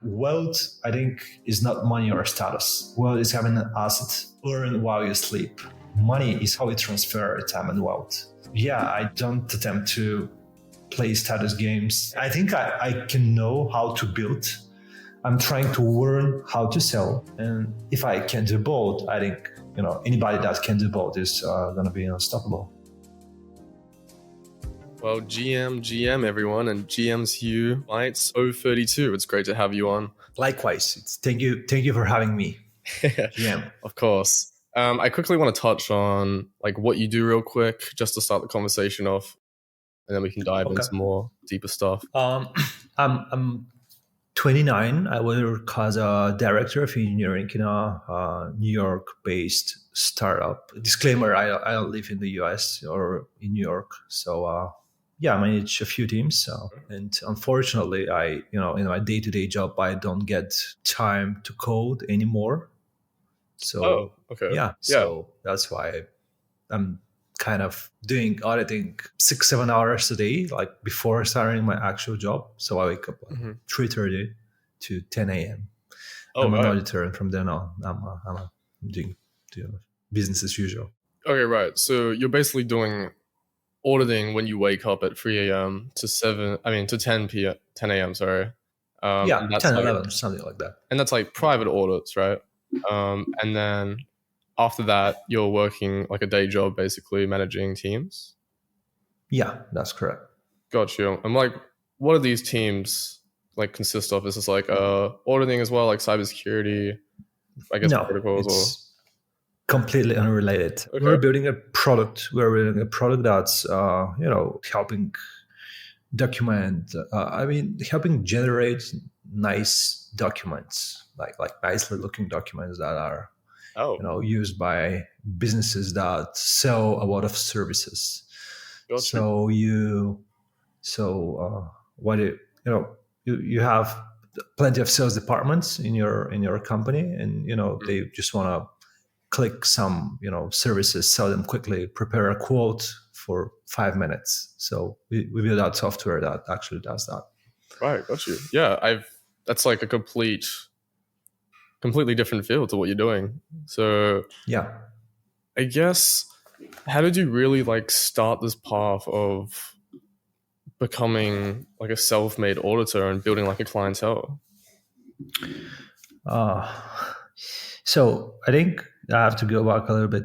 Wealth, I think, is not money or status. Wealth is having an asset earned while you sleep. Money is how we transfer time and wealth. Yeah, I don't attempt to play status games. I think I can know how to build. I'm trying to learn how to sell. And if I can do both, I think, anybody that can do both is going to be unstoppable. Well, GM everyone, and GM's you, Bytes032. It's great to have you on. Likewise. Thank you for having me, GM. Of course. I quickly want to touch on what you do real quick, just to start the conversation off, and then we can dive into more deeper stuff. I'm 29. I work as a director of engineering in a New York-based startup. Disclaimer: I don't live in the US or in New York, so I manage a few teams. And unfortunately, in my day-to-day job, I don't get time to code anymore. So so that's why I'm kind of doing auditing 6-7 hours a day, before starting my actual job. So I wake up 3:30 to 10 a.m. I'm an auditor, and from then on, I'm doing business as usual. Okay, right. So you're basically doing auditing when you wake up at 3 a.m. to 10 a.m. Sorry. 10, 11, something like that. And that's private audits, right? And then after that, you're working a day job, basically managing teams. Yeah, that's correct. Got you. And what do these teams consist of? Is this auditing as well, cybersecurity? I guess no, protocols it's completely unrelated. Okay. We're building a product. That's helping document. Helping generate nice documents, like nicely looking documents that are used by businesses that sell a lot of services. Gotcha. You have plenty of sales departments in your company, and they just want to click some services, sell them quickly, prepare a quote for 5 minutes. So we build out software that actually does that. Right, got you. Yeah, that's a completely different field to what you're doing. So yeah, I guess, how did you really start this path of becoming a self-made auditor and building a clientele? So I think I have to go back a little bit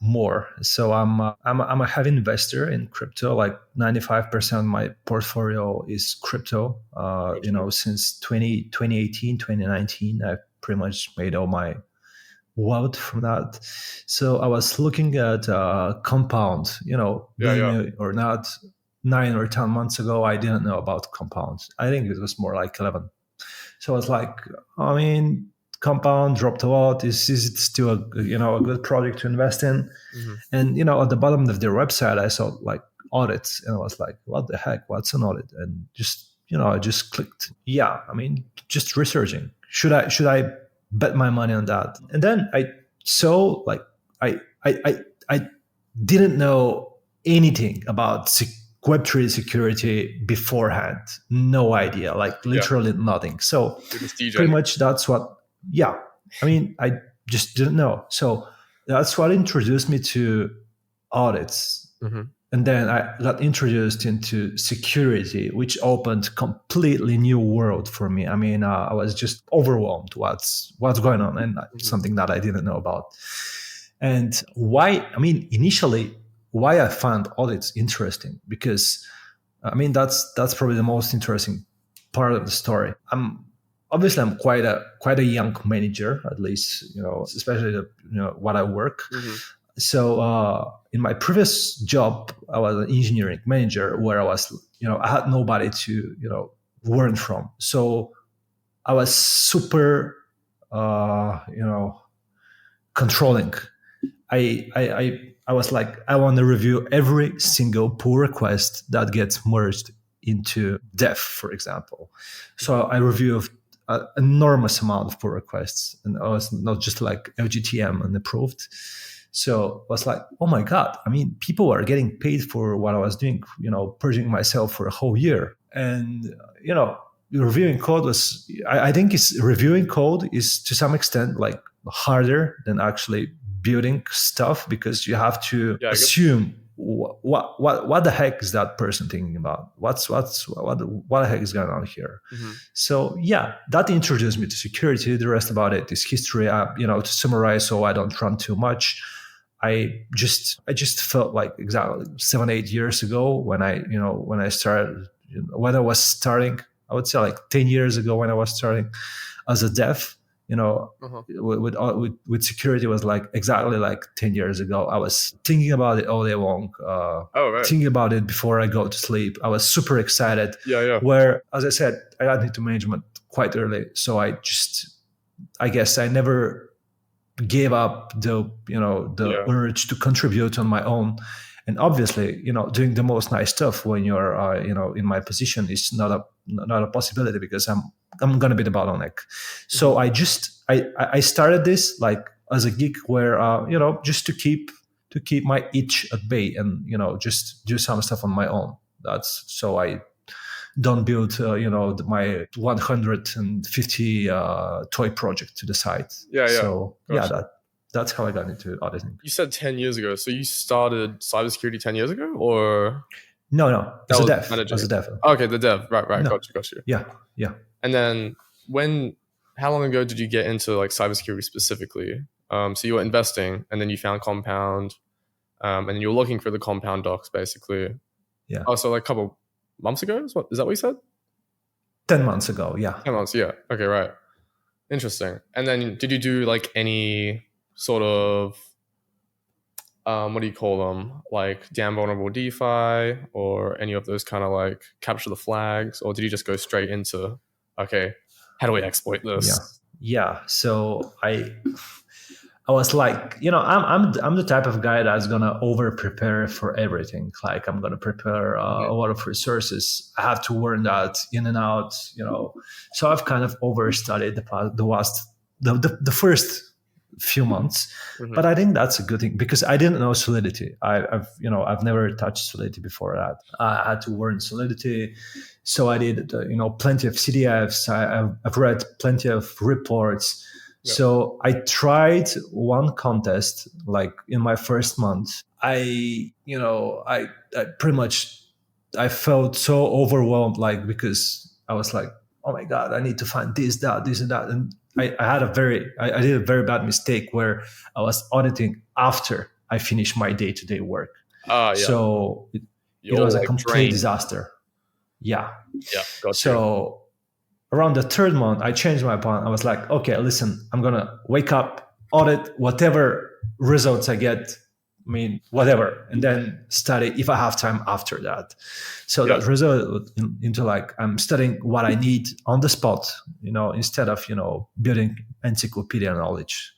more. So I'm a heavy investor in crypto. 95% of my portfolio is crypto. Since 2018, 2019, I've pretty much made all my wealth from that. So I was looking at Compound, or not, 9 or 10 months ago, I didn't know about Compound. I think it was more 11. So I was Compound dropped a lot. Is it still a good project to invest in? Mm-hmm. And at the bottom of their website, I saw audits, and I was like, what the heck? What's an audit? And I just clicked. Yeah, just researching. Should I bet my money on that? And then I saw I didn't know anything about Web3 security beforehand. No idea, literally nothing. So pretty much that's what. Yeah, I just didn't know. So that's what introduced me to audits. Mm-hmm. And then I got introduced into security, which opened completely new world for me. I was just overwhelmed what's going on, and something that I didn't know about. And why, initially, why I found audits interesting, because that's probably the most interesting part of the story. Obviously, I'm quite a young manager, at least, especially what I work. Mm-hmm. So in my previous job, I was an engineering manager, where I was, I had nobody to, learn from. So I was super, controlling. I was I want to review every single pull request that gets merged into dev, for example. So I reviewed an enormous amount of pull requests, and I was not just LGTM and approved. So I was oh my God, people are getting paid for what I was doing, purging myself for a whole year. And, reviewing code was, I think it's reviewing code is to some extent like harder than actually building stuff, because you have to Yeah, I guess. assume what the heck is that person thinking about, what the heck is going on here. Mm-hmm. So yeah, that introduced me to security. The rest about it is history. To summarize, so I don't run too much. I just felt like exactly 7-8 years ago when I started, when I was starting, I would say like 10 years ago when I was starting as a dev, Uh-huh. with security was like exactly like 10 years ago. I was thinking about it all day long, Oh, right. thinking about it before I go to sleep. I was super excited. Yeah, yeah. Where, as I said, I got into management quite early. So I guess I never gave up the Yeah. urge to contribute on my own. And obviously, doing the most nice stuff when you're in my position is not a possibility, because I'm gonna be the bottleneck. So I started this like as a gig where just to keep my itch at bay, and just do some stuff on my own. That's so I don't build my 150 toy project to the side. Yeah, yeah. So yeah, Gotcha. that's how I got into auditing. You said 10 years ago. So you started cybersecurity 10 years ago, or No, that as a was dev, managing? as a dev. Okay, the dev. Right, right. No, Got you. yeah, yeah. And then how long ago did you get into like cybersecurity specifically? So you were investing and then you found Compound, and then you were looking for the Compound docs basically. Yeah. Oh, so like a couple months ago? Is that what you said? 10 months ago, yeah. 10 months, yeah. Okay, right. Interesting. And then did you do like any sort of what do you call them? Like damn vulnerable DeFi or any of those kind of like capture the flags, or did you just go straight into, okay, how do we exploit Yeah, this? yeah. So I was like, I'm the type of guy that's gonna over prepare for everything. Like I'm gonna prepare a Mhm. lot of resources. I have to learn that in and out. So I've kind of overstudied the first few months, Mhm. but I think that's a good thing, because I didn't know Solidity. I've never touched Solidity before that. I had to learn Solidity. So I did, plenty of CDFs. I've read plenty of reports. Yeah. So I tried one contest like in my first month. I pretty much, I felt so overwhelmed, like, because I was like, oh my God, I need to find this and that. And I did a very bad mistake where I was auditing after I finished my day-to-day work. Yeah. So it You're was a like complete drained. disaster. Yeah. Yeah, got you. So around the third month, I changed my plan. I was like, okay, listen, I'm gonna wake up, audit whatever results I get. I mean, whatever, and then study if I have time after that. So Yeah. that resulted into like I'm studying what I need on the spot, instead of building encyclopedia knowledge.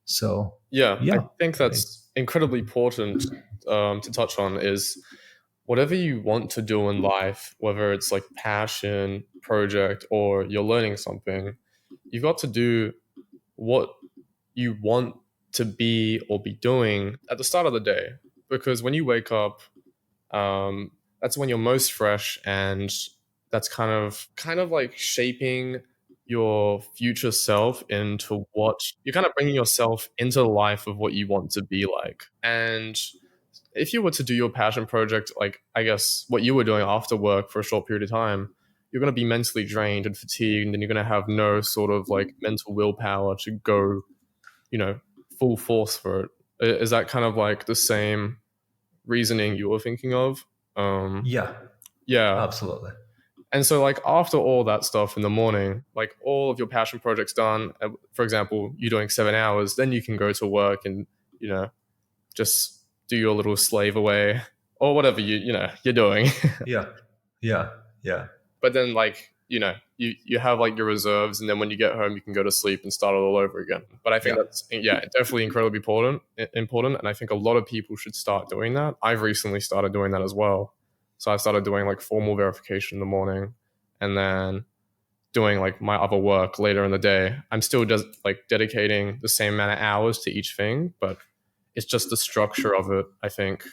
So Yeah, I yeah, think that's incredibly important to touch on is whatever you want to do in life, whether it's like passion, project, or you're learning something, you've got to do what you want to be or be doing at the start of the day. Because when you wake up, that's when you're most fresh, and that's kind of like shaping your future self into what you're kind of bringing yourself into the life of what you want to be like. And if you were to do your passion project, like I guess what you were doing after work for a short period of time, you're going to be mentally drained and fatigued, and then you're going to have no sort of like mental willpower to go, full force for it. Is that kind of like the same reasoning you were thinking of? yeah, Yeah. absolutely. And so, like, after all that stuff in the morning, like all of your passion projects done, for example, you're doing 7 hours, then you can go to work and, you know, just do your little slave away or whatever you're doing. Yeah, yeah, yeah, But then, like, you have like your reserves, and then when you get home, you can go to sleep and start all over again. But I think yeah, that's, yeah, definitely incredibly important, and I think a lot of people should start doing that. I've recently started doing that as well. So I started doing like formal verification in the morning, and then doing like my other work later in the day. I'm still just like dedicating the same amount of hours to each thing, but it's just the structure of it, I think,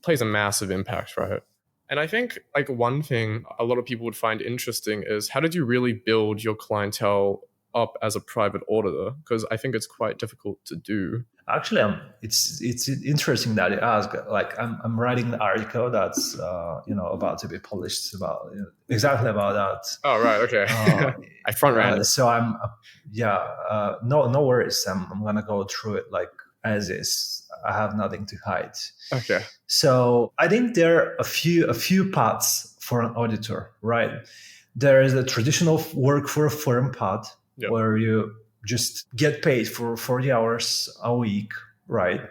plays a massive impact, right? And I think like one thing a lot of people would find interesting is how did you really build your clientele up as a private auditor? Because I think it's quite difficult to do. Actually, it's interesting that you ask. Like, I'm writing an article that's about to be published about exactly about that. Oh, right. Okay. I front ran it. So yeah, no worries. I'm gonna go through it like as is. I have nothing to hide. Okay. So I think there are a few paths for an auditor, right? There is a traditional work for a firm path Yep. where you just get paid for 40 hours a week, right?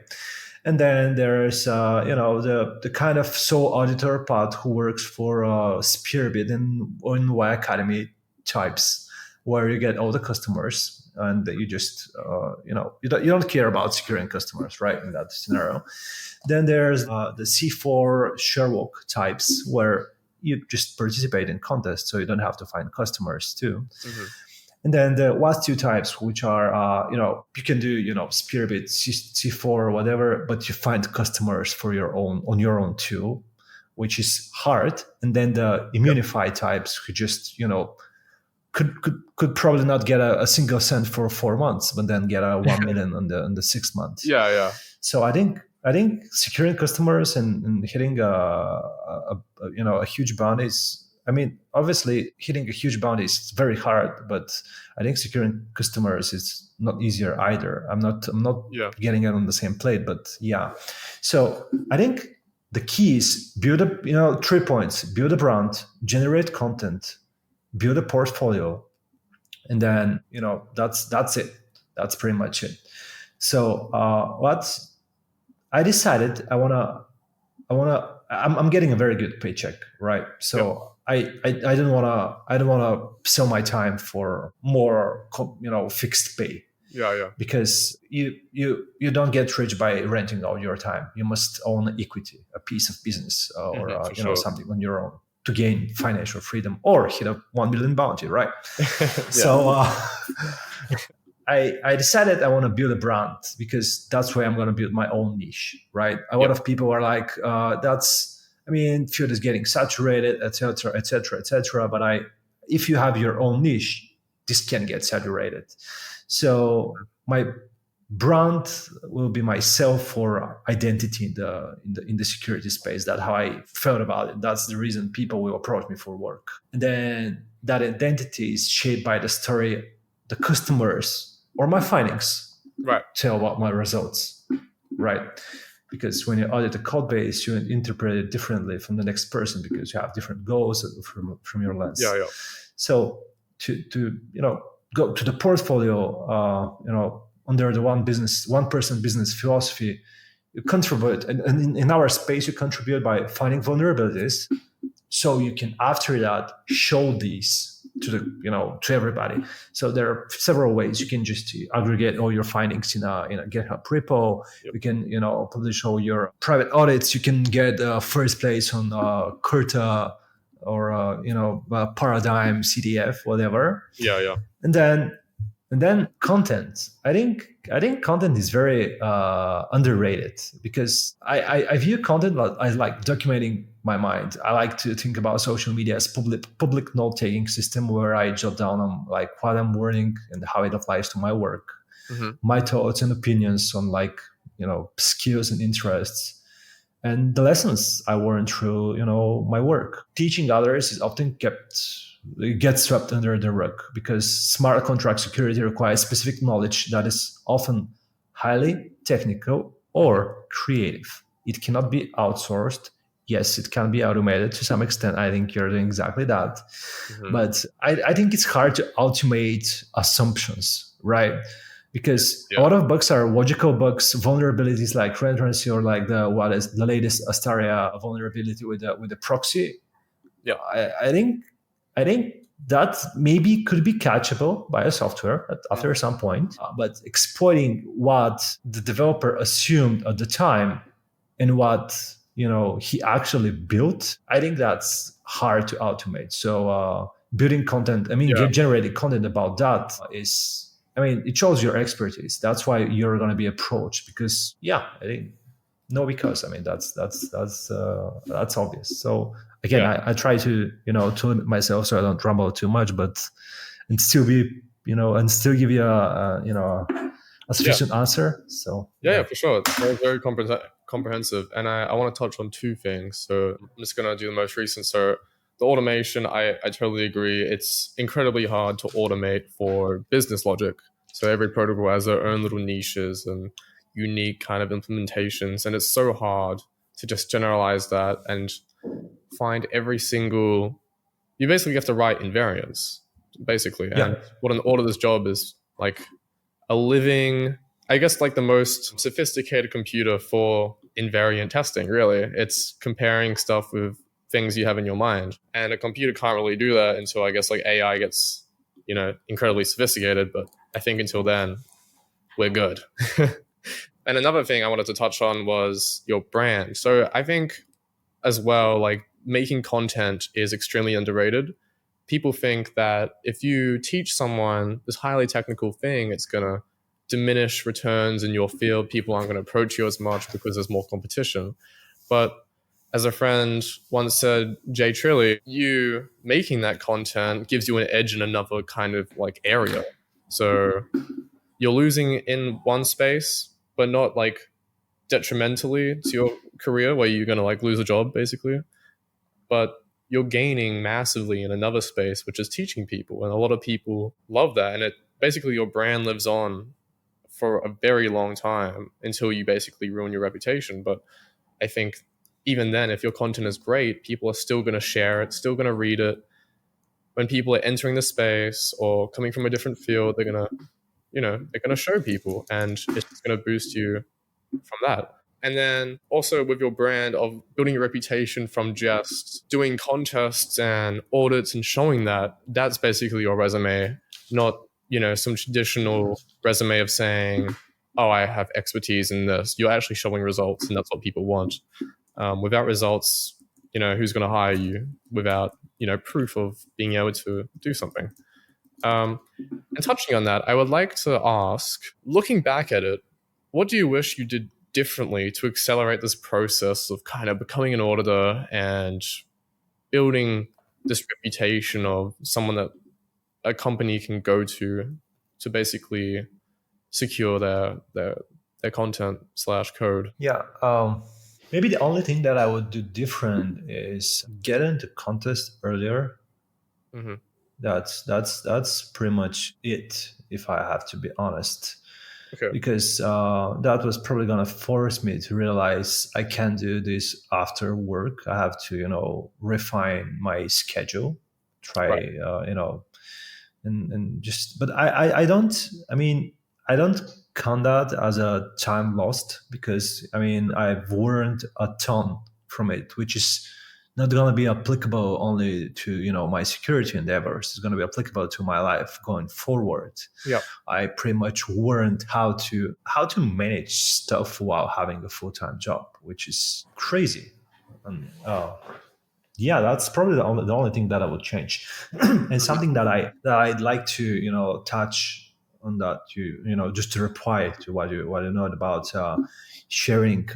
And then there's the kind of sole auditor part who works for Spearbit and Y Academy types, where you get all the customers and you just you don't care about securing customers, right? In that scenario. Then there's the C4 Sherlock types, where you just participate in contests, so you don't have to find customers too. Mm-hmm. And then the last two types, which are, you can do, Spearbit, C4 or whatever, but you find customers for on your own too, which is hard. And then the Immunify types who just, could probably not get a single cent for 4 months, but then get a 1 million on the 6 months. Yeah. So I think securing customers and hitting a huge bounty is, I mean, obviously hitting a huge bounty is very hard, but I think securing customers is not easier either. I'm not getting it on the same plate, but yeah. So I think the key is build 3 points: build a brand, generate content, build a portfolio, and then that's it. That's pretty much it. So what I decided, I'm getting a very good paycheck, right? So I don't wanna sell my time for more fixed pay. Yeah. Because you don't get rich by renting out your time. You must own equity, a piece of business, or sure. something on your own to gain financial freedom or hit a 1 million bounty, right? Yeah. So I decided I want to build a brand because that's where I'm going to build my own niche, right? A lot of people are like, field is getting saturated, etc., etc., etc. But if you have your own niche, this can get saturated. So my brand will be myself for identity in the security space. That's how I felt about it. That's the reason people will approach me for work. And then that identity is shaped by the story the customers or my findings tell about my results, right? Because when you audit a code base, you interpret it differently from the next person because you have different goals from your lens. Yeah. So to go to the portfolio, under the one person business philosophy, you contribute, and in our space, you contribute by finding vulnerabilities, so you can after that show these to everybody. So there are several ways you can just aggregate all your findings in a GitHub repo. You can publish all your private audits. You can get first place on Curta or Paradigm, CDF, whatever. Yeah. And then content. I think content is very underrated because I view content as like documenting my mind. I like to think about social media as public note-taking system where I jot down on like what I'm learning and how it applies to my work, my thoughts and opinions on skills and interests, and the lessons I learned through my work. Teaching others is often gets swept under the rug because smart contract security requires specific knowledge that is often highly technical or creative. It cannot be outsourced. Yes, it can be automated to some extent. I think you're doing exactly that. But I think it's hard to automate assumptions, right? Because a lot of bugs are logical bugs, vulnerabilities like redundancy or like the latest Astaria vulnerability with the proxy. Yeah, I think that maybe could be catchable by a software after some point, but exploiting what the developer assumed at the time and what he actually built, I think that's hard to automate. So building content, generating content about that it shows your expertise. That's why you're going to be approached because I think No, because I mean that's obvious. So again, Yeah, I try to to limit myself so I don't rumble too much, but and still be and still give you a yeah, sufficient answer. So yeah, yeah, for sure. That was very comprehensive. And I want to touch on two things. So I'm just going to do the most recent. So the automation, I totally agree. It's incredibly hard to automate for business logic. So every protocol has their own little niches and unique kind of implementations. And it's so hard to just generalize that and find every single, you basically have to write invariants, basically. yeah, And what an auditor's job is like a living, I guess, like the most sophisticated computer for invariant testing, really. It's comparing stuff with things you have in your mind. And a computer can't really do that until I guess like AI gets, incredibly sophisticated. But I think until then, we're good. And another thing I wanted to touch on was your brand. So I think as well, like making content is extremely underrated. People think that if you teach someone this highly technical thing, it's going to diminish returns in your field. People aren't going to approach you as much because there's more competition. But as a friend once said, Jay Trilly, you making that content gives you an edge in another kind of like area. So you're losing in one space, but not like detrimentally to your career where you're going to like lose a job basically, but you're gaining massively in another space, which is teaching people. And a lot of people love that. And it basically your brand lives on for a very long time until you basically ruin your reputation. But I think even then, if your content is great, people are still going to share it, still going to read it. When people are entering the space or coming from a different field, they're going to, they're going to show people and it's just going to boost you from that. And then also with your brand of building your reputation from just doing contests and audits and showing that, that's basically your resume, not, some traditional resume of saying, oh, I have expertise in this. You're actually showing results and that's what people want. Without results, who's going to hire you without, proof of being able to do something? Um, and touching on that, I would like to ask, looking back at it, what do you wish you did differently to accelerate this process of kind of becoming an auditor and building this reputation of someone that a company can go to basically secure their content slash code? yeah. Maybe the only thing that I would do different is get into contest earlier. Mm-hmm. That's pretty much it, if I have to be honest, Okay. because that was probably gonna force me to realize I can't do this after work. I have to refine my schedule, try Right. and just. But I don't. I mean, I don't count that as a time lost, because I mean I've learned a ton from it, which is not going to be applicable only to my security endeavors. It's going to be applicable to my life going forward. Yeah. I pretty much learned how to manage stuff while having a full-time job, which is crazy. And yeah, that's probably the only thing that I would change. And Mm-hmm. something that I'd like to touch on, that just to reply to what you know about sharing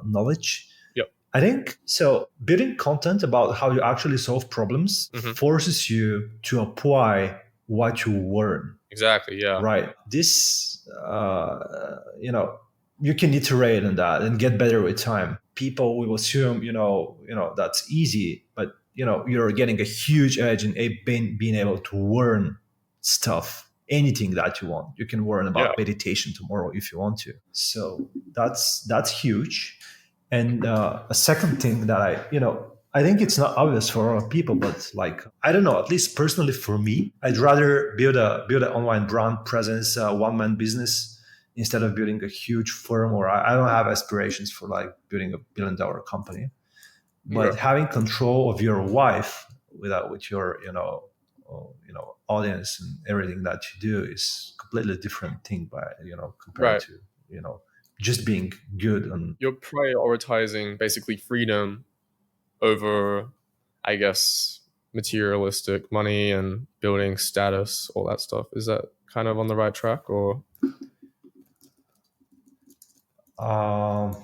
knowledge. Yep. I think so. Building content about how you actually solve problems Mm-hmm. forces you to apply what you learn. Exactly. Yeah. Right. This, you can iterate on that and get better with time. People will assume, that's easy, but you're getting a huge edge in being able to learn stuff. Anything that you want, you can learn Yeah. about meditation tomorrow if you want to. So that's huge. And a second thing that I think it's not obvious for a lot of people, but like, I don't know, at least personally for me, I'd rather build an online brand presence, one man business, instead of building a huge firm. Or I don't have aspirations for like building $1 billion company, but Okay. having control of your life with your audience and everything that you do is completely different thing, by compared Right. to just being good on. You're prioritizing basically freedom over, I guess, materialistic money and building status, all that stuff. Is that kind of on the right track or? Um,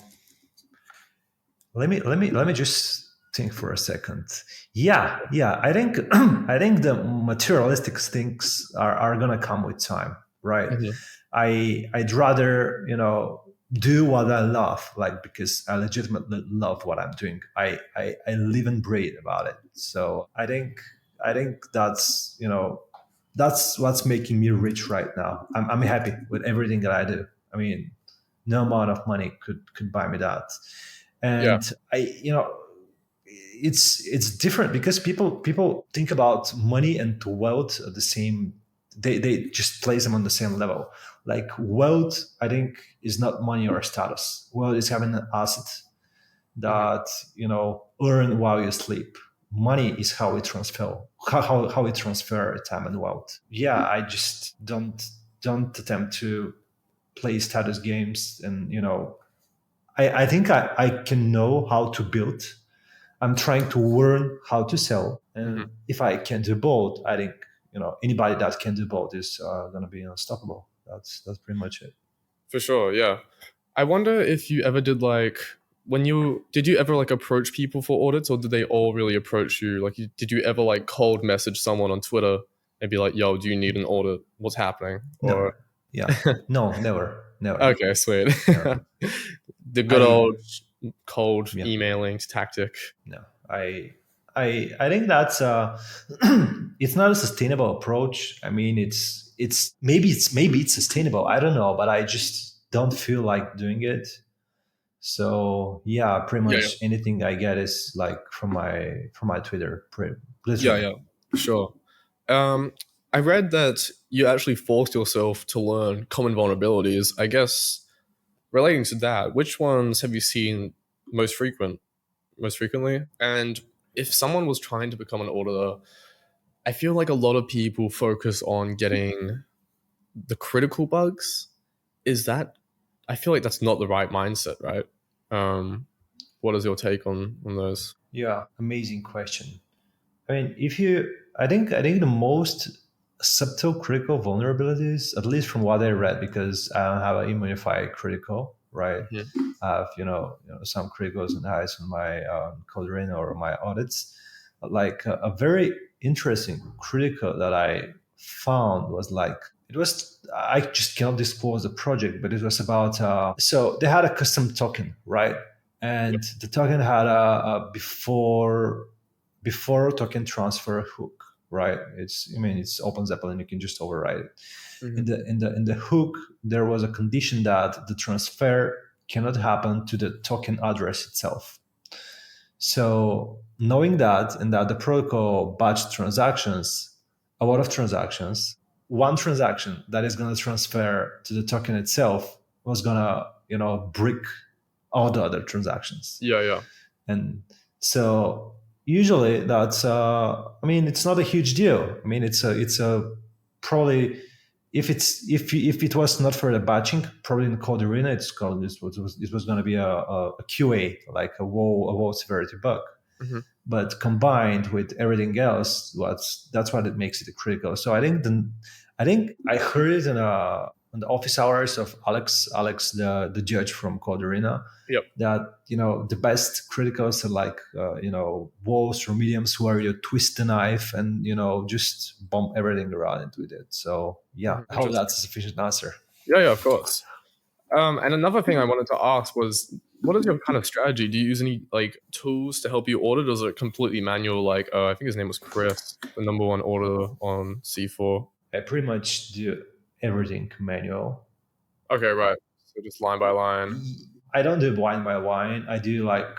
let me just think for a second. Yeah. I think I think the materialistic things are gonna come with time, right? Hmm. I'd rather do what I love, like because I legitimately love what I'm doing. I live and breathe about it. So I think that's what's making me rich right now. I'm happy with everything that I do. I mean, no amount of money could buy me that. Yeah. And it's different because people think about money and wealth at the same. They just place them on the same level. Like wealth, I think, is not money or status. Wealth is having an asset Hmm. that earn while you sleep. Money is how we transfer how we transfer time and wealth. Yeah, I just don't attempt to play status games. And I think I can know how to build. I'm trying to learn how to sell. Hmm. And if I can do both, I think anybody that can do both is going to be unstoppable. That's pretty much it. For sure. Yeah. I wonder if you ever did like when you did you ever like approach people for audits, or did they all really approach you? Like, did you ever like cold message someone on Twitter and be like, "Yo, do you need an audit? What's happening?" No, Or yeah, no, never. okay, sweet. No, The good I old cold yeah, emailing tactic. no, I think that's it's not a sustainable approach. I mean, it's maybe it's sustainable. I don't know, but I just don't feel like doing it. So yeah, pretty Yeah, much anything I get is like from my Twitter, yeah, literally. yeah, for sure. Um, I read that you actually forced yourself to learn common vulnerabilities. I guess relating to that, which ones have you seen most frequently? And if someone was trying to become an auditor, I feel like a lot of people focus on getting the critical bugs. Is that? I feel like that's not the right mindset, right? Um, what is your take on those? Yeah, amazing question. I mean, I think the most subtle critical vulnerabilities, at least from what I read, because I don't have a unified critical, right? Hmm. I have some criticals and highs on my code or my audits. Like a very interesting critical that I found was like it was I just cannot disclose the project, but it was about so they had a custom token, right? Yep. And the token had a before token transfer hook, right? It's open Zeppelin, and you can just override it. Hmm. In the hook, there was a condition that the transfer cannot happen to the token address itself. So knowing that, and that the protocol batch transactions, a lot of transactions, one transaction that is going to transfer to the token itself was going to brick all the other transactions. Yeah, yeah, And so usually that's it's not a huge deal. I mean, it's a probably, if it was not for the batching, probably in Code Arena it was going to be a QA, like a low severity bug. hmm, But combined with everything else, that's what it makes it critical. So I think I heard it in the office hours of Alex, the judge from Code Arena, yep. that the best criticals are like walls or mediums where you twist the knife and just bump everything around it with it. So yeah, Mhm. I hope Interesting. that's a sufficient answer. Yeah, yeah, of course. And another thing I wanted to ask was, what is your kind of strategy? Do you use any like tools to help you audit, or is it completely manual? Like, I think his name was Chris, the number one auditor on C4. I pretty much do everything manual. Okay, right. So just line by line. I don't do line by line. I do like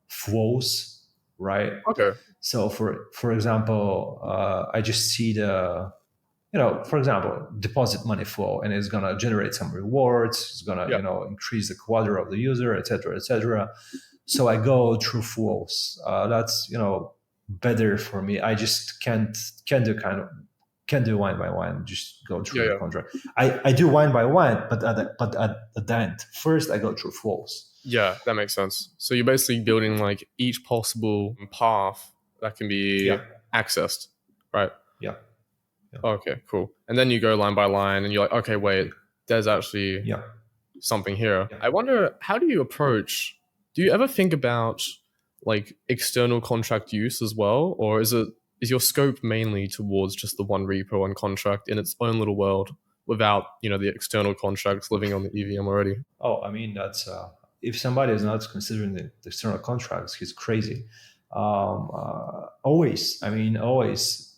flows, right? Okay. So for example, I just see for example, deposit money flow, and it's gonna generate some rewards. It's gonna Yeah. increase the quadra of the user, etc., etc. So I go through flows. That's better for me. I just can't do can't do line by line. Just go Yeah, through the yeah. contract. I do line by line, but at the end, first I go through flows. Yeah, that makes sense. So you're basically building like each possible path that can be Yeah, accessed, right? yeah, yeah, Okay, cool. And then you go line by line and you're like, okay, wait, there's actually yeah, something here. yeah. I wonder, how do you approach? Do you ever think about like external contract use as well, or is your scope mainly towards just the one repo and contract in its own little world without the external contracts living on the EVM already? Oh, I mean, that's if somebody is not considering the external contracts, he's crazy. Always, I mean, always.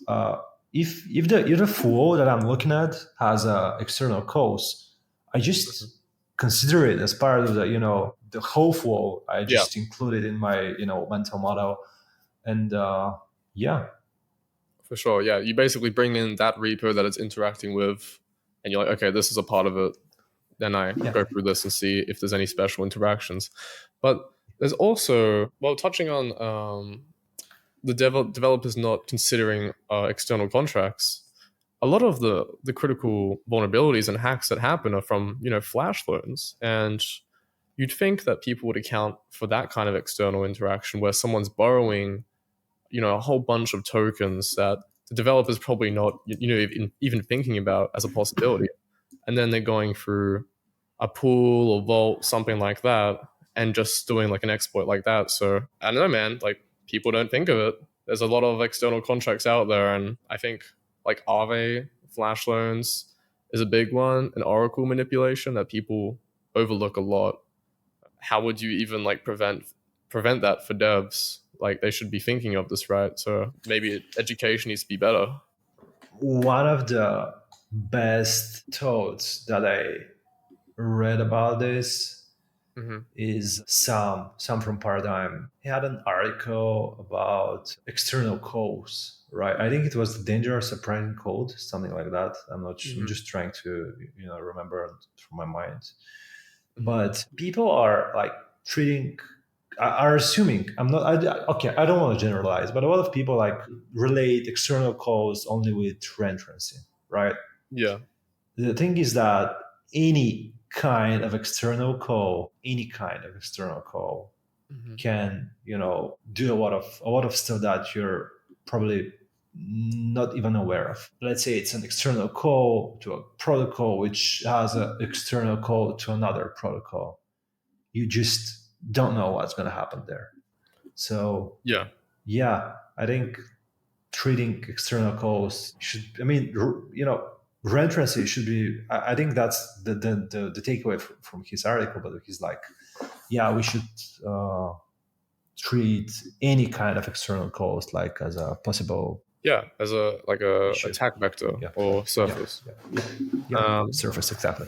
If the flow that I'm looking at has external codes, I Mhm. just consider it as part of the whole flow. I Yeah, just include it in my mental model, and yeah, for sure. Yeah, you basically bring in that repo that it's interacting with, and you're like, okay, this is a part of it. Then I yeah. go through this and see if there's any special interactions. But there's also, well, touching on the developers not considering external contracts. A lot of the critical vulnerabilities and hacks that happen are from flash loans, and you'd think that people would account for that kind of external interaction where someone's borrowing a whole bunch of tokens that the developer's probably not even thinking about as a possibility, and then they're going through a pool or vault, something like that, and just doing like an exploit like that. So I don't know, man. Like people don't think of it. There's a lot of external contracts out there, and I think like Aave flash loans is a big one, and Oracle manipulation that people overlook a lot. How would you even like prevent that for devs? Like they should be thinking of this, right? So maybe education needs to be better. One of the best thoughts that I read about this Mm-hmm. is Sam from Paradigm. He had an article about external codes, right? I think it was the dangerous surprising code, something like that. I'm Mm-hmm. just trying to remember from my mind. Mm-hmm. But people are like treating are assuming okay, I don't want to generalize, but a lot of people like relate external codes only with reentrancy, right? Yeah. The thing is that any kind of external call Mm-hmm. can do a lot of stuff that you're probably not even aware of. Let's say it's an external call to a protocol which has an external call to another protocol. You just don't know what's going to happen there. So Yeah. yeah, I think treating external calls should, I mean, reentrancy should be, I think that's the takeaway from his article, but he's like, yeah, we should uh, treat any kind of external calls like as a possible Yeah, as a like a issue. attack vector Yeah, or yeah, surface. yeah, yeah, yeah. Um, Surface, exactly.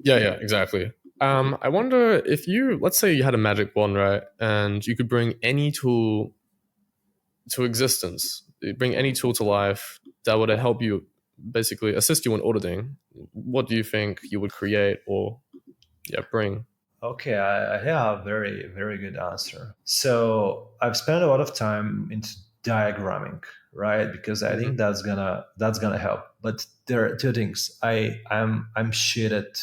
yeah, exactly. I wonder if let's say you had a magic wand, right, and you could bring any tool to existence, bring any tool to life that would help you, basically assist you in auditing. What do you think you would create or bring? Okay, I have a very, very good answer. So I've spent a lot of time into diagramming, right? Because I Hmm. think that's gonna help. But there are two things. I'm shit at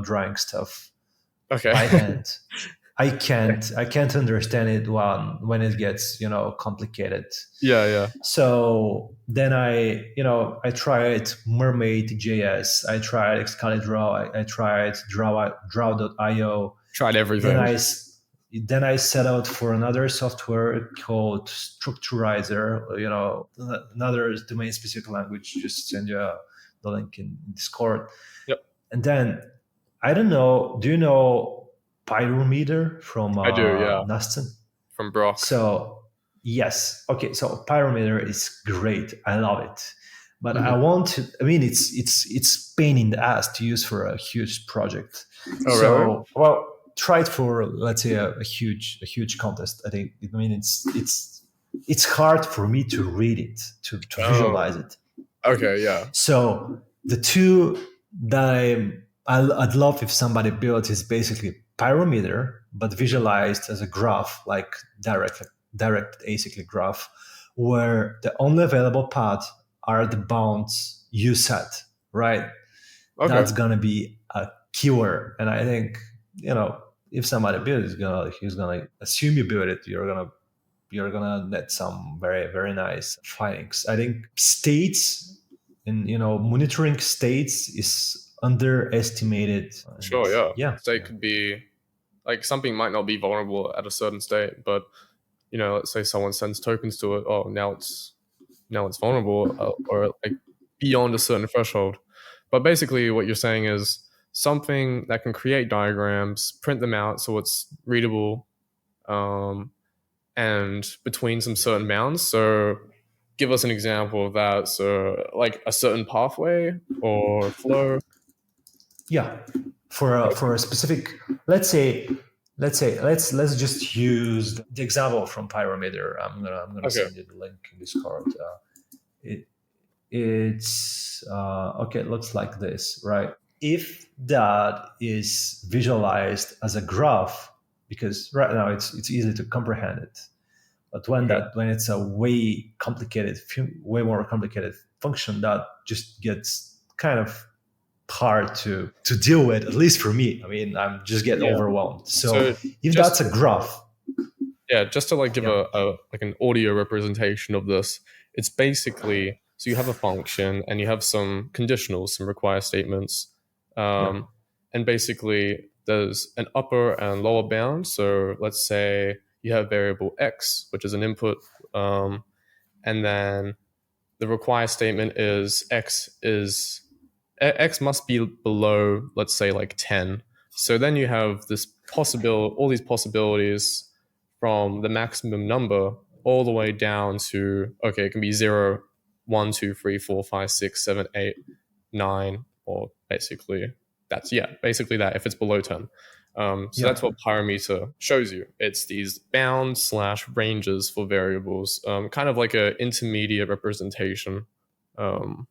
drawing stuff Okay. by hand. I can't understand it when it gets complicated. Yeah. So then I tried Mermaid JS, I tried Excalidraw, I tried Draw.io. Tried Then everything. I set out for another software called Structurizer, another domain specific language. Just send you the link in Discord. Yep, And then I don't know. Do you know Pyrometer from I do. Yeah, Naston? from Brock. So yes, okay. So Pyrometer is great. I love it, but I Hmm. want to. I mean, it's pain in the ass to use for a huge project. Oh, really? So well, try it for, let's say, a huge contest. I think. I mean, it's hard for me to read it, to Oh, visualize it. okay. Yeah. So the two that I'd love if somebody built is basically pyrometer, but visualized as a graph, like direct acyclic graph, where the only available path are the bounds you set, right? Okay. That's gonna be a keyword. And I think, if somebody builds, he's gonna assume you build it, you're gonna net some very, very nice findings. I think states and monitoring states is underestimated, and Sure. Yeah. yeah, State yeah, could be Like something might not be vulnerable at a certain state, but let's say someone sends tokens to it. Oh, now it's vulnerable, or like beyond a certain threshold. But basically, what you're saying is something that can create diagrams, print them out so it's readable, um, and between some certain bounds. So, give us an example of that. So, like a certain pathway or flow. Yeah, for a specific, let's say, let's just use the example from Pyrometer. I'm gonna Okay. send you the link in Discord. It it's okay. It looks like this, right? If that is visualized as a graph, because right now it's easy to comprehend it, but Okay. when it's a way more complicated function, that just gets kind of hard to deal with, at least for me. I mean, I'm just get Yeah. overwhelmed. So So if just that's a graph, yeah, just to like give yeah, a like an audio representation of this, it's basically so you have a function and you have some conditionals, some require statements, yeah, um, and basically there's an upper and lower bound. So let's say you have variable x, which is an input, and then the require statement is x must be below, let's say, like 10. So then you have all these possibilities from the maximum number all the way down to, okay, it can be 0, 1, 2, 3, 4, 5, 6, 7, 8, 9, or basically that if it's below 10. So yeah, that's what parameter shows you. It's these bounds slash ranges for variables, kind of like a intermediate representation, um,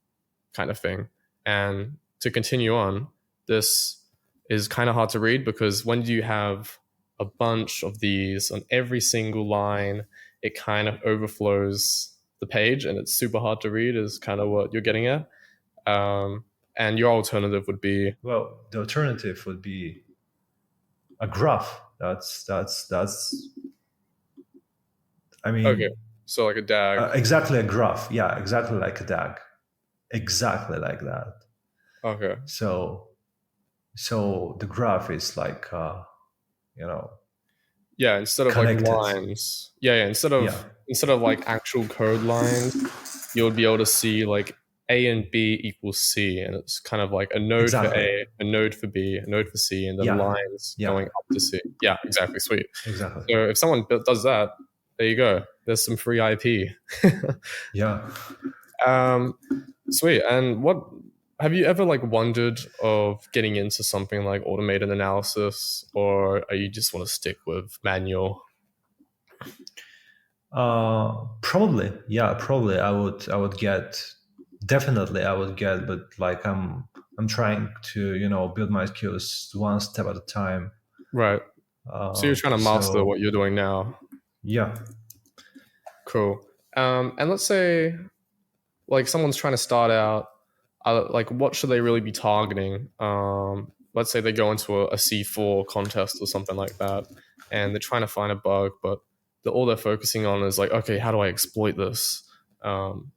kind of thing. And to continue on, this is kind of hard to read because when you have a bunch of these on every single line, it kind of overflows the page and it's super hard to read, is kind of what you're getting at. Um, and your alternative would be well, the alternative would be a graph. That's I okay, mean, so like a DAG. exactly a graph. Yeah, exactly like a DAG, exactly like that. Okay. So the graph is like you know Yeah, instead of like connected. lines. Yeah, Yeah, instead of like actual code lines, you'll be able to see like A and B equals C, and it's kind of like a node for exactly. A, a node for B, a node for C, and then Yeah, lines yeah, going up to C. Yeah, exactly. Sweet. exactly. So if someone does that, there you go. There's some free IP. Yeah. um, Sweet. And what have you ever like wondered of getting into something like automated analysis, or are you just want to stick with manual? Probably, yeah, probably. I would get, definitely, I would get, but like I'm trying to build my skills one step at a time. Right. So you're trying to master So what you're doing now. yeah, Cool. And let's say like someone's trying to start out, like what should they really be targeting? Let's say they go into a C4 contest or something like that, and they're trying to find a bug, but all they're focusing on is like, okay, how do I exploit this?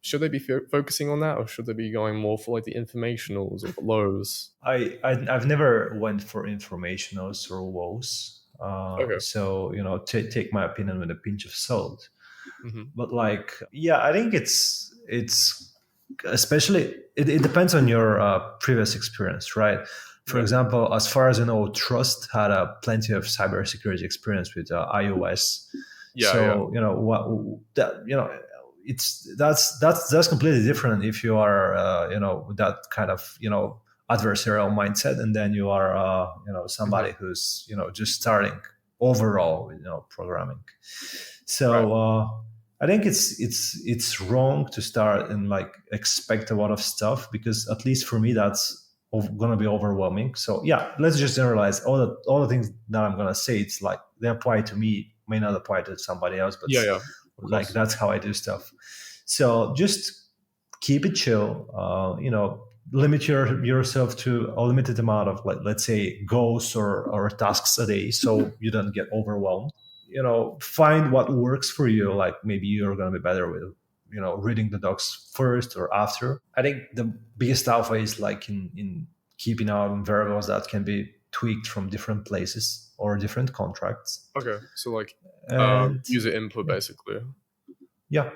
Should they be focusing on that, or should they be going more for like the informationals or the lows? I've never went for informationals or woes. Okay. So take my opinion with a pinch of salt. Hmm. But like, yeah, I think it's especially it depends on your previous experience, right? For Yeah. example, as far as I know, Trust had plenty of cybersecurity experience with iOS. Yeah. Yeah. So what that that's completely different if you are that kind of adversarial mindset, and then you are Hmm. somebody who's just starting overall programming. Right. So I think it's wrong to start and like expect a lot of stuff, because at least for me that's gonna be overwhelming. So yeah, let's just generalize all the things that I'm gonna say. It's like they apply to me, may not apply to somebody else, but Yeah. Yeah. Of like course. that's how I do stuff. So just keep it chill. Limit yourself to a limited amount of, like, let's say, goals or tasks a day, so you don't get overwhelmed. Find what works for you. Like maybe you're going to be better with reading the docs first or after. I think the biggest alpha is like in keeping out on variables that can be tweaked from different places or different contracts. Okay, so like And user input basically. yeah,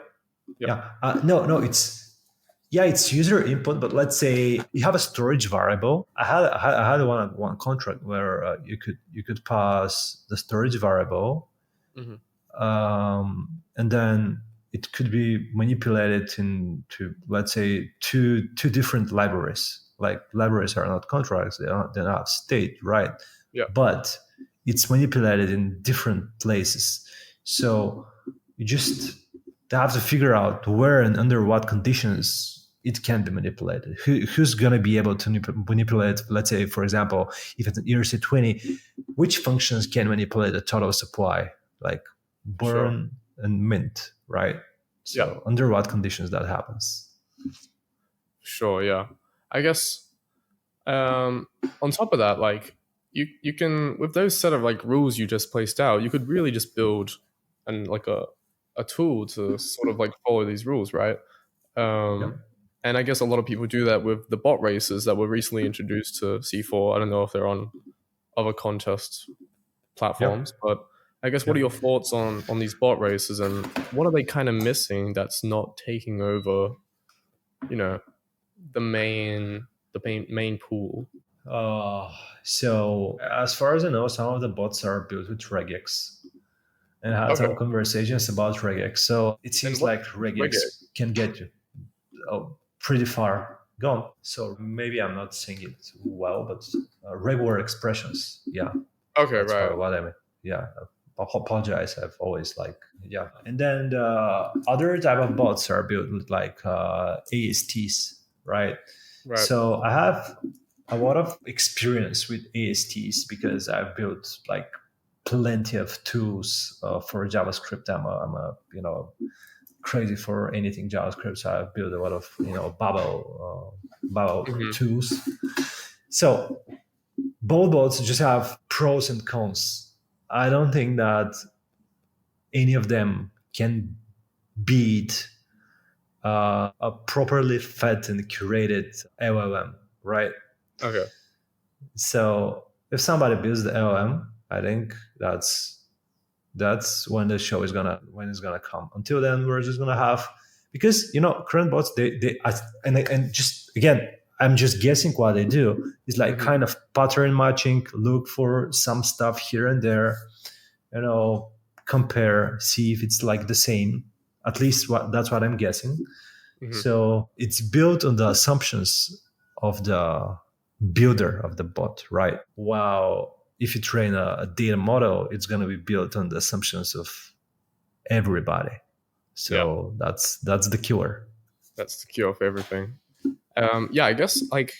Yeah. yeah. No, it's user input, but let's say you have a storage variable. I had one contract where you could pass the storage variable, Hmm. and then it could be manipulated into, let's say, two different libraries. Like, libraries are not contracts; they're not state, right? Yeah. But it's manipulated in different places. So you just have to figure out where and under what conditions it can be manipulated. Who's going to be able to manipulate, let's say, for example, if it's an ERC20, which functions can manipulate the total supply, like Sure. burn and mint, right? Yeah. So under what conditions that happens? Sure. Yeah. I guess on top of that, like you can, with those set of like rules you just placed out, you could really just build and like a tool to sort of like follow these rules, right? Yeah. And I guess a lot of people do that with the bot races that were recently introduced to C4. I don't know if they're on other contest Yeah. platforms, but I guess what Yeah. are your thoughts on these bot races, and what are they kind of missing that's not taking over, you know, the main pool? Uh, so as far as I know, some of the bots are built with regex, and I had Okay. some conversations about regex. So it And seems what like reggae? regex can get you pretty far gone. So maybe I'm not saying it well, but regular expressions. Yeah, Okay, that's right. what I mean. Yeah, I apologize. I've always like, yeah. And then the other type of bots are built with like ASTs, right? Right. So I have a lot of experience with ASTs because I've built like plenty of tools for JavaScript. I'm a crazy for anything JavaScript. So I've built a lot of Babel Hmm. tools. So both bots just have pros and cons. I don't think that any of them can beat a properly fed and curated LLM, right? Okay. So if somebody builds the LLM, I think that's when the show is gonna come. Until then, we're just gonna have, because current bots, and just again, I'm just guessing what they do is like Hmm. kind of pattern matching, look for some stuff here and there, you know compare, see if it's like the same. At least that's what I'm guessing. Hmm. So it's built on the assumptions of the builder of the bot, right? While if you train a data model, it's going to be built on the assumptions of everybody. Yeah, So that's the killer. that's the cure for everything. Yeah, I guess like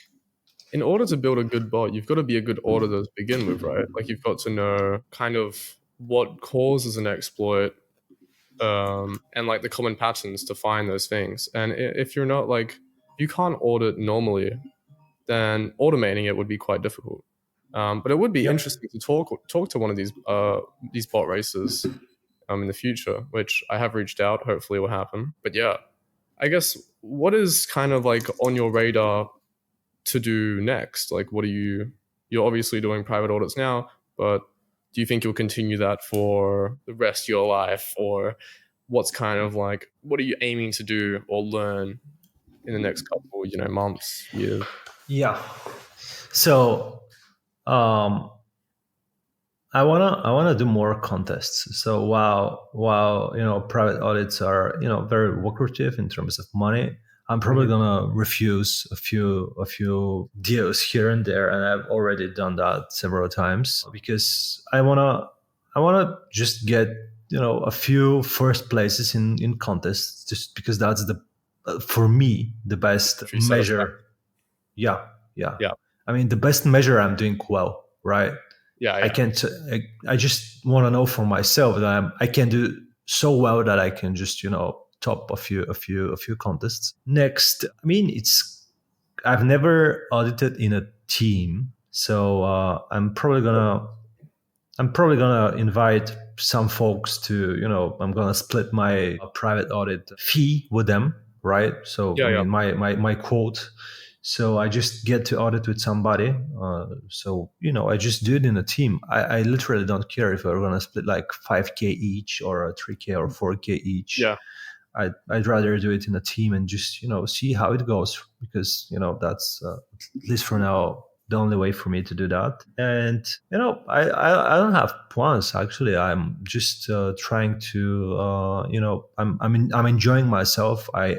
in order to build a good bot, you've got to be a good auditor to begin with, right? Like you've got to know kind of what causes an exploit, and like the common patterns to find those things. And if you're not like, you can't audit normally, then automating it would be quite difficult. But it would be Yep. interesting to talk to one of these bot races in the future, which I have reached out. Hopefully, will happen. But yeah, I guess what is kind of like on your radar to do next? Like, what are you're obviously doing private audits now, but do you think you'll continue that for the rest of your life, or what's kind of like, what are you aiming to do or learn in the next couple, months, years? Yeah. So um, I wanna do more contests. So while private audits are very lucrative in terms of money, I'm probably Hmm. gonna refuse a few deals here and there, and I've already done that several times because I wanna just get a few first places in contests, just because that's the for me the best True satisfaction. measure. Yeah, yeah. Yeah, I mean, the best measure I'm doing well, right? yeah, I yeah. can't. I just want to know for myself that I can do so well that I can just top a few contests. Next, I mean, I've never audited in a team, so I'm probably gonna invite some folks to I'm gonna split my private audit fee with them, right? So Yeah, I yeah. mean, my quote So I just get to audit with somebody. So I just do it in a team. I literally don't care if we're gonna split like 5K each or 3K or 4K each. Yeah. I'd rather do it in a team and just see how it goes, because that's at least for now the only way for me to do that. And I don't have plans actually. I'm just trying to I'm enjoying myself. I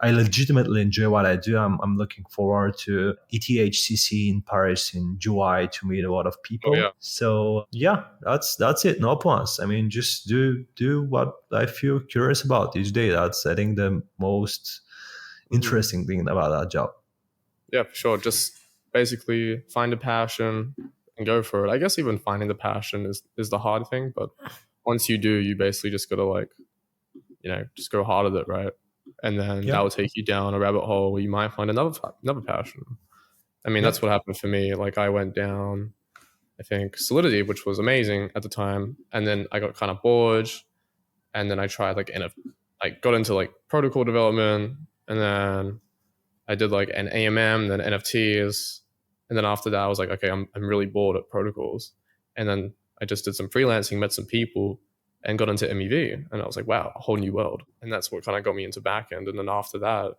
legitimately enjoy what I do. I'm looking forward to ETHCC in Paris in July to meet a lot of Oh people. yeah. So yeah, that's it. No plans. I mean, just do what I feel curious about each day. That's, I think, the most Hmm. interesting thing about that job. Yeah, for sure. Just basically find a passion and go for it. I guess even finding the passion is the hard thing, but once you do, you basically just gotta like, just go hard at it, right? And then that Yeah, will take you down a rabbit hole where you might find another passion. I mean, yeah, that's what happened for me. Like I went down, I think, Solidity, which was amazing at the time, and then I got kind of bored, and then I tried like like got into like protocol development, and then I did like an AMM, then NFTs, and then after that I was like, okay, I'm really bored at protocols, and then I just did some freelancing, met some people, and got into MEV, and I was like, wow, a whole new world, and that's what kind of got me into backend, and then after that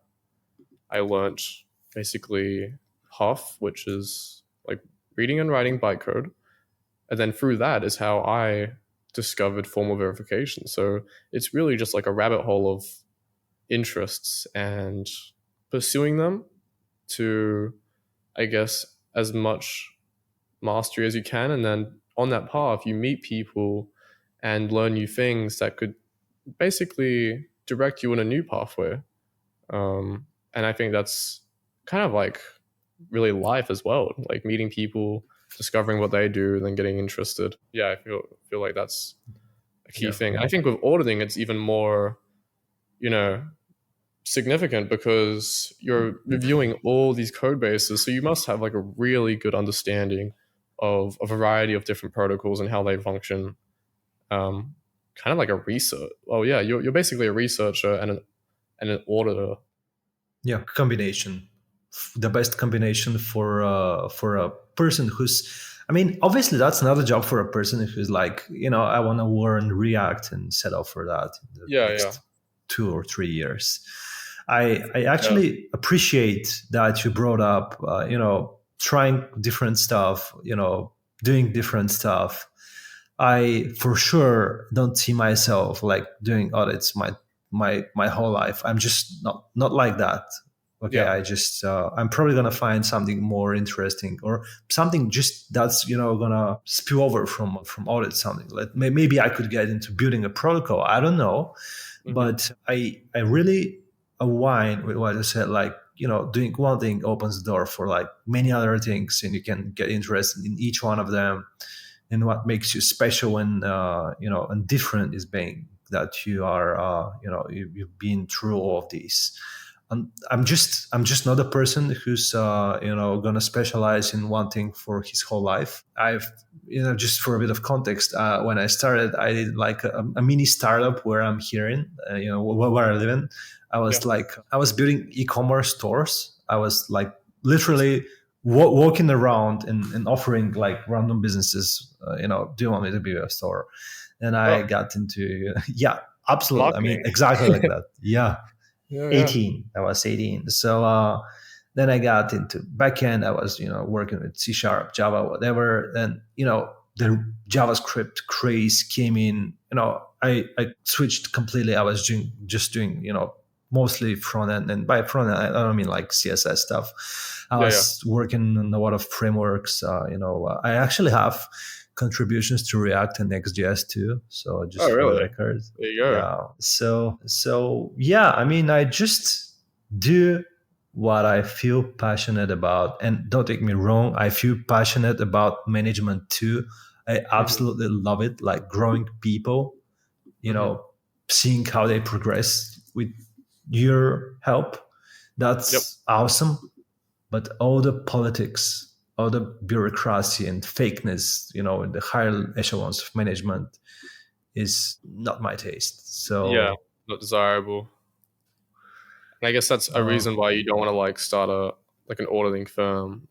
I learned basically Huff, which is like reading and writing bytecode, and then through that is how I discovered formal verification. So it's really just like a rabbit hole of interests and pursuing them to, I guess, as much mastery as you can. And then on that path, you meet people and learn new things that could basically direct you in a new pathway. And I think that's kind of like really life as well, like meeting people, discovering what they do, then getting interested. Yeah, I feel like that's a key yeah, thing. I think with auditing, it's even more, you know, significant because you're reviewing all these code bases. So you must have like a really good understanding of a variety of different protocols and how they function. Um, Kind of like a research. Oh yeah, you're basically a researcher and an auditor. yeah. Combination, the best combination for a person who's. I mean, obviously, that's not a job for a person who's like, I want to learn React and set up for that in the Yeah, yeah, next 2 or 3 years. I yeah. actually appreciate that you brought up, trying different stuff, doing different stuff. I for sure don't see myself like doing audits my whole life. I'm just not like that. Okay, Yeah. I'm probably gonna find something more interesting or something just that's gonna spill over from audit, something like maybe I could get into building a protocol. I don't know, Hmm. but I really align with what I said. Like, doing one thing opens the door for like many other things, and you can get interested in each one of them. And what makes you special and and different is being that you are you've been through all of these. I'm just not a person who's gonna specialize in one thing for his whole life. I've just for a bit of context, when I started, I did like a mini startup where I'm here in where I live in. Yeah. I was building e-commerce stores. I was like literally walking around and offering like random businesses, do you want me to be a store? And I Oh, got into yeah, absolutely. I mean, marketing. exactly like that. Yeah, Yeah, yeah, 18. I was 18. So then I got into backend. I was working with C Sharp, Java, whatever. Then the JavaScript craze came in. I switched completely. I was doing mostly front end, and by front end I don't mean like CSS stuff. I yeah, yeah. was working on a lot of frameworks. I actually have contributions to React and Next.js too. So Oh, just for the really? record, There you go. yeah. So yeah. I mean, I just do what I feel passionate about, and don't take me wrong, I feel passionate about management too. I Hmm. absolutely love it, like growing people. You Hmm. know, seeing how they progress with your help. Yep. That's awesome. But all the politics, all the bureaucracy and fakeness, in the higher echelons of management is not my taste. Yeah, So, not desirable. And I guess that's a uh, reason why you don't want to like start a like an auditing firm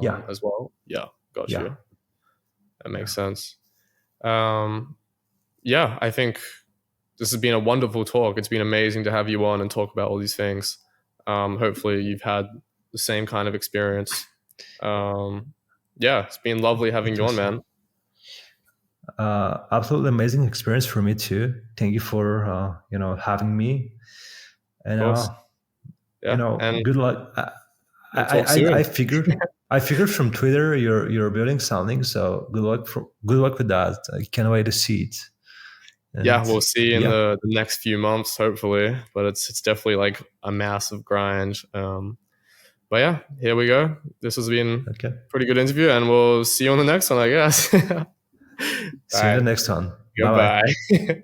Yeah, as well. Yeah, got yeah, you. That yeah. makes sense. Um, yeah, I think this has been a wonderful talk. It's been amazing to have you on and talk about all these things. Hopefully, you've had the same kind of experience. Yeah, it's been lovely having It you on, was man. absolutely amazing experience for me too. Thank you for having me, Of and course. Yeah, and good luck. we'll talk soon. I figured from Twitter you're building something. So good luck with that. I can't wait to see it. Yeah, And we'll see in yeah, the next few months, hopefully. But it's definitely like a massive grind. But yeah, here we go. This has been a okay. pretty good interview, and we'll see you on the next one, I guess. All See you in right, the next one. Bye bye. goodbye.